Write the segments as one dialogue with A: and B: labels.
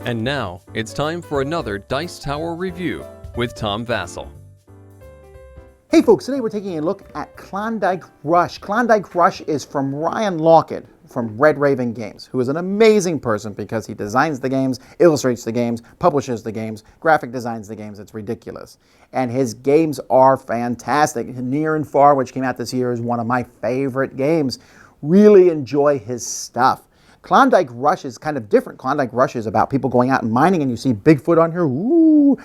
A: And now, it's time for another Dice Tower review with Tom Vasel.
B: Hey folks, today we're taking a look at Klondike Rush. Klondike Rush is from Ryan Laukat from Red Raven Games, who is an amazing person because he designs the games, illustrates the games, publishes the games, graphic designs the games. It's ridiculous. And his games are fantastic. Near and Far, which came out this year, is one of my favorite games. Really enjoy his stuff. Klondike Rush is kind of different. Klondike Rush is about people going out and mining, and you see Bigfoot on here. Ooh.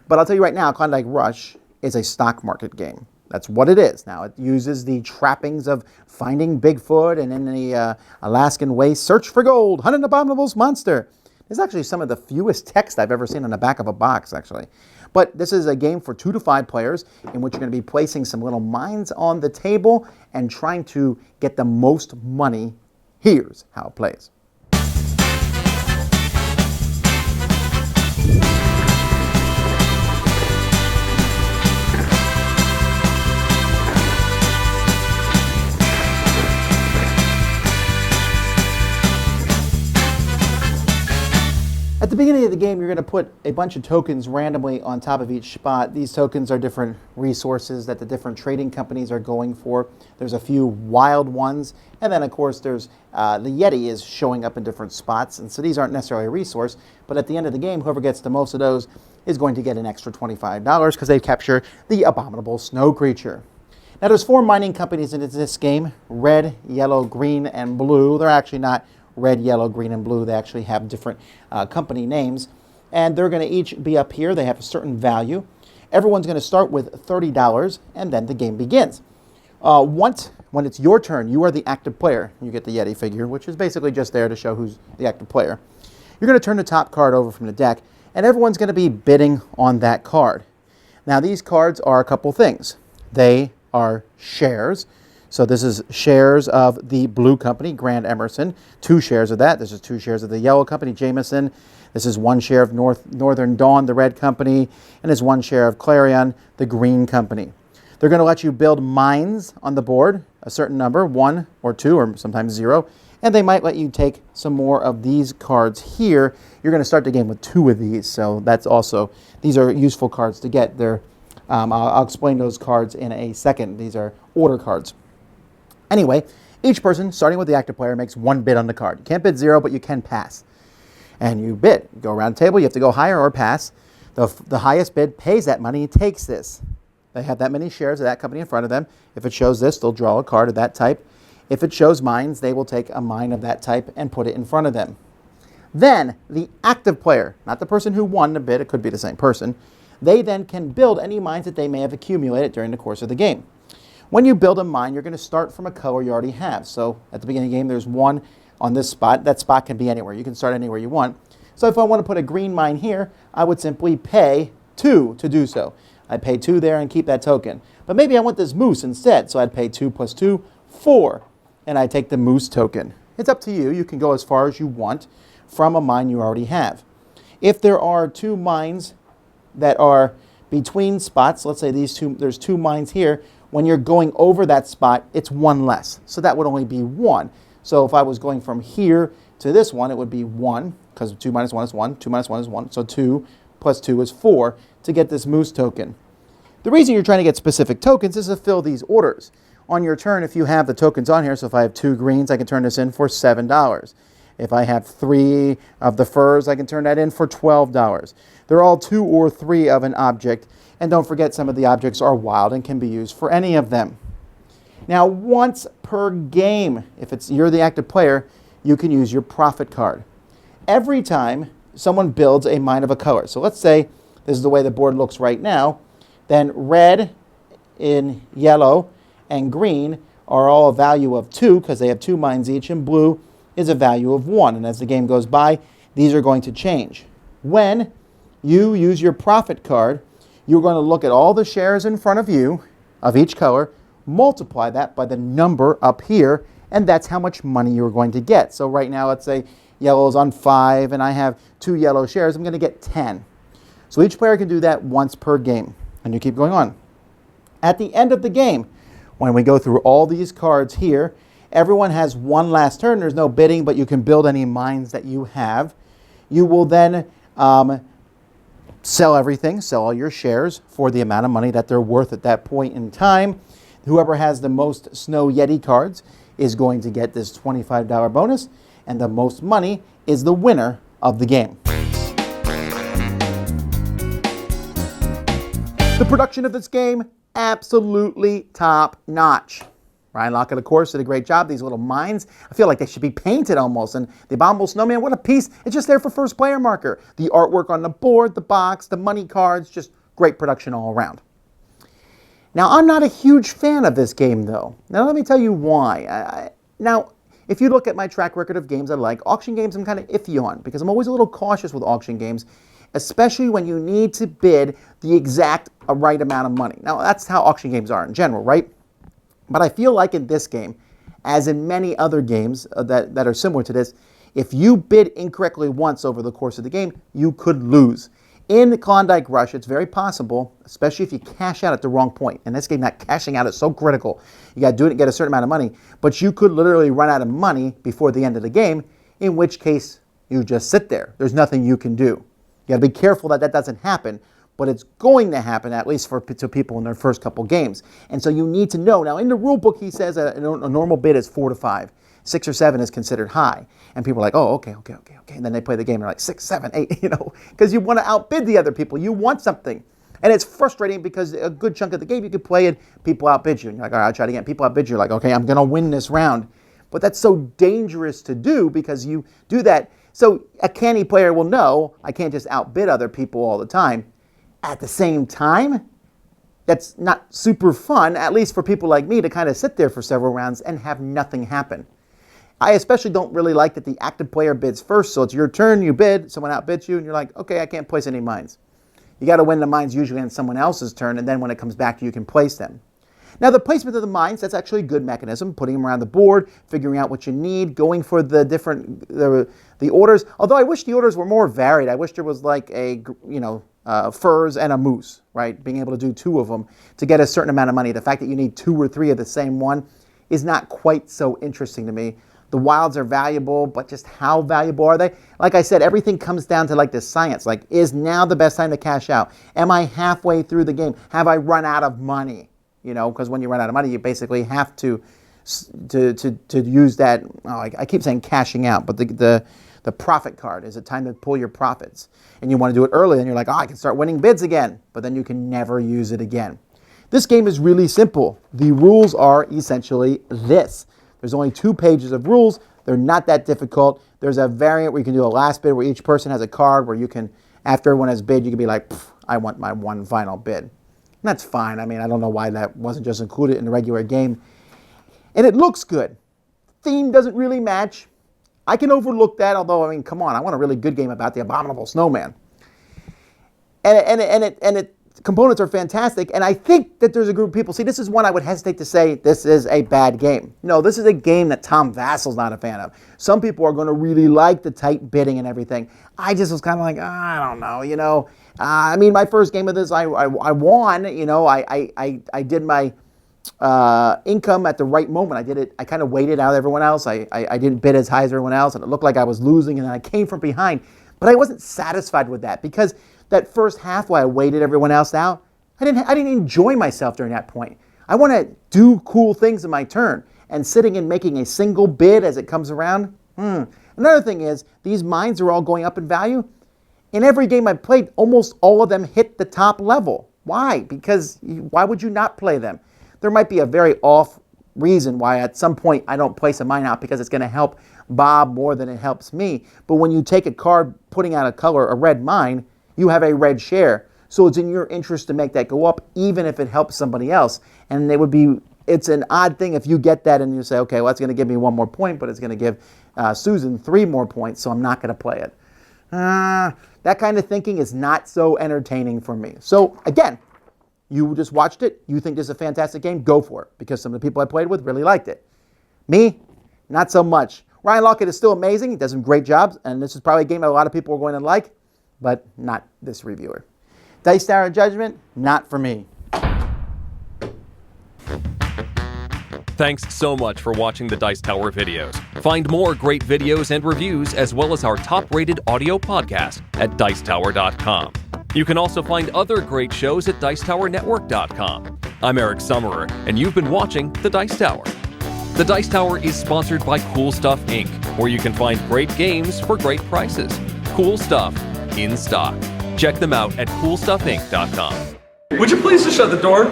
B: But I'll tell you right now, Klondike Rush is a stock market game. That's what it is. Now, it uses the trappings of finding Bigfoot and in the Alaskan waste, search for gold, hunt an abominable monster. There's actually some of the fewest text I've ever seen on the back of a box, actually. But this is a game for 2 to 5 players in which you're going to be placing some little mines on the table and trying to get the most money. Here's how it plays. At the beginning of the game, you're going to put a bunch of tokens randomly on top of each spot. These tokens are different resources that the different trading companies are going for. There's a few wild ones, and then of course there's the Yeti is showing up in different spots, and so these aren't necessarily a resource, but at the end of the game, whoever gets the most of those is going to get an extra $25 because they capture the abominable snow creature. Now there's 4 mining companies in this game: red, yellow, green, and blue. They're actually not red, yellow, green, and blue. They actually have different company names, and they're going to each be up here. They have a certain value. Everyone's going to start with $30, and then the game begins. When it's your turn, you are the active player. You get the Yeti figure, which is basically just there to show who's the active player. You're going to turn the top card over from the deck, and everyone's going to be bidding on that card. Now, these cards are a couple things. They are shares. So this is shares of the blue company, Grand Emerson, 2 shares of that. This is 2 shares of the yellow company, Jameson. This is 1 share of Northern Dawn, the red company, and is 1 share of Clarion, the green company. They're going to let you build mines on the board, a certain number, 1 or 2 or sometimes 0, and they might let you take some more of these cards here. You're going to start the game with 2 of these, so that's also, these are useful cards to get. I'll explain those cards in a second. These are order cards. Anyway, each person, starting with the active player, makes 1 bid on the card. You can't bid 0, but you can pass. And you bid. You go around the table, you have to go higher or pass. The highest bid pays that money and takes this. They have that many shares of that company in front of them. If it shows this, they'll draw a card of that type. If it shows mines, they will take a mine of that type and put it in front of them. Then, the active player, not the person who won the bid, it could be the same person, they then can build any mines that they may have accumulated during the course of the game. When you build a mine, you're going to start from a color you already have. So at the beginning of the game, there's 1 on this spot. That spot can be anywhere. You can start anywhere you want. So if I want to put a green mine here, I would simply pay 2 to do so. I'd pay 2 there and keep that token. But maybe I want this moose instead, so I'd pay 2 plus 2, 4. And I take the moose token. It's up to you. You can go as far as you want from a mine you already have. If there are 2 mines that are between spots, let's say there's 2 mines here, when you're going over that spot, it's 1 less. So that would only be 1. So if I was going from here to this one, it would be 1, because 2 minus 1 is 1, 2 minus 1 is 1, so 2 plus 2 is 4 to get this moose token. The reason you're trying to get specific tokens is to fill these orders. On your turn, if you have the tokens on here, so if I have 2 greens, I can turn this in for $7. If I have 3 of the furs, I can turn that in for $12. They're all 2 or 3 of an object. And don't forget, some of the objects are wild and can be used for any of them. Now, once per game, if you're the active player, you can use your profit card. Every time someone builds a mine of a color. So let's say this is the way the board looks right now. Then red, in yellow, and green are all a value of 2 because they have 2 mines each, and blue is a value of 1. And as the game goes by, these are going to change. When you use your profit card, you're going to look at all the shares in front of you of each color, multiply that by the number up here, and that's how much money you're going to get. So right now, let's say yellow's on 5, and I have 2 yellow shares, I'm going to get 10. So each player can do that once per game, and you keep going on. At the end of the game, when we go through all these cards here, everyone has one last turn. There's no bidding, but you can build any mines that you have. You will then sell everything, sell all your shares for the amount of money that they're worth at that point in time. Whoever has the most Snow Yeti cards is going to get this $25 bonus, and the most money is the winner of the game. The production of this game, absolutely top-notch. Ryan Laukat, of course, did a great job. These little mines, I feel like they should be painted almost. And the Abominable Snowman, what a piece. It's just there for first player marker. The artwork on the board, the box, the money cards, just great production all around. Now, I'm not a huge fan of this game, though. Now, let me tell you why. Now, if you look at my track record of games I like, auction games I'm kind of iffy on because I'm always a little cautious with auction games, especially when you need to bid the exact right amount of money. Now, that's how auction games are in general, right? But I feel like in this game, as in many other games that are similar to this, if you bid incorrectly once over the course of the game, you could lose. In Klondike Rush, it's very possible, especially if you cash out at the wrong point. In this game, not cashing out is so critical. You got to do it and get a certain amount of money, but you could literally run out of money before the end of the game, in which case you just sit there. There's nothing you can do. You got to be careful that that doesn't happen, but it's going to happen, at least to people in their first couple games. And so you need to know. Now, in the rule book, he says a normal bid is 4 to 5. 6 or 7 is considered high. And people are like, oh, okay. And then they play the game and they're like 6, 7, 8, because you want to outbid the other people. You want something. And it's frustrating because a good chunk of the game you could play it, people outbid you. And you're like, all right, I'll try it again. People outbid you. You're like, okay, I'm going to win this round. But that's so dangerous to do because you do that. So a canny player will know, I can't just outbid other people all the time. At the same time, that's not super fun, at least for people like me, to kind of sit there for several rounds and have nothing happen. I especially don't really like that the active player bids first, so it's your turn, you bid, someone outbids you, and you're like, okay, I can't place any mines. You got to win the mines usually on someone else's turn, and then when it comes back to you, you can place them. Now, the placement of the mines, that's actually a good mechanism, putting them around the board, figuring out what you need, going for the different, the orders. Although I wish the orders were more varied. I wish there was like a, furs and a moose, right? Being able to do 2 of them to get a certain amount of money. The fact that you need 2 or 3 of the same one is not quite so interesting to me. The wilds are valuable, but just how valuable are they? Like I said, everything comes down to like the science. Like, is now the best time to cash out? Am I halfway through the game? Have I run out of money? Because when you run out of money, you basically have to use that. I keep saying cashing out, but the profit card. Is it time to pull your profits? And you want to do it early, and you're like, I can start winning bids again, but then you can never use it again. This game is really simple. The rules are essentially this. There's only 2 pages of rules. They're not that difficult. There's a variant where you can do a last bid where each person has a card where you can, after everyone has bid, you can be like, I want my one final bid. And that's fine. I mean, I don't know why that wasn't just included in the regular game. And it looks good. Theme doesn't really match. I can overlook that, although, I mean, come on, I want a really good game about the Abominable Snowman. And components are fantastic, and I think that there's a group of people, see, this is one I would hesitate to say this is a bad game. No, this is a game that Tom Vasel's not a fan of. Some people are going to really like the tight bidding and everything. I just was kind of like, I don't know, I mean, my first game of this, I won, I did my income at the right moment. I did it, I kind of waited out everyone else. I didn't bid as high as everyone else, and it looked like I was losing, and then I came from behind. But I wasn't satisfied with that because that first half while I waited everyone else out, I didn't enjoy myself during that point. I want to do cool things in my turn, and sitting and making a single bid as it comes around. Another thing is, these mines are all going up in value. In every game I've played, almost all of them hit the top level. Why? Because why would you not play them? There might be a very off reason why at some point I don't place a mine out because it's going to help Bob more than it helps me. But when you take a card putting out a color, a red mine, you have a red share. So it's in your interest to make that go up, even if it helps somebody else. And it's an odd thing if you get that and you say, okay, well, it's going to give me 1 more point, but it's going to give Susan 3 more points, so I'm not going to play it. That kind of thinking is not so entertaining for me. So again, you just watched it. You think this is a fantastic game? Go for it, because some of the people I played with really liked it. Me, not so much. Ryan Laukat is still amazing. He does some great jobs, and this is probably a game that a lot of people are going to like, but not this reviewer. Dice Tower Judgment, not for me.
A: Thanks so much for watching the Dice Tower videos. Find more great videos and reviews, as well as our top-rated audio podcast at Dicetower.com. You can also find other great shows at DicetowerNetwork.com. I'm Eric Summerer, and you've been watching The Dice Tower. The Dice Tower is sponsored by Cool Stuff Inc., where you can find great games for great prices. Cool stuff in stock. Check them out at CoolStuffInc.com.
C: Would you please just shut the door?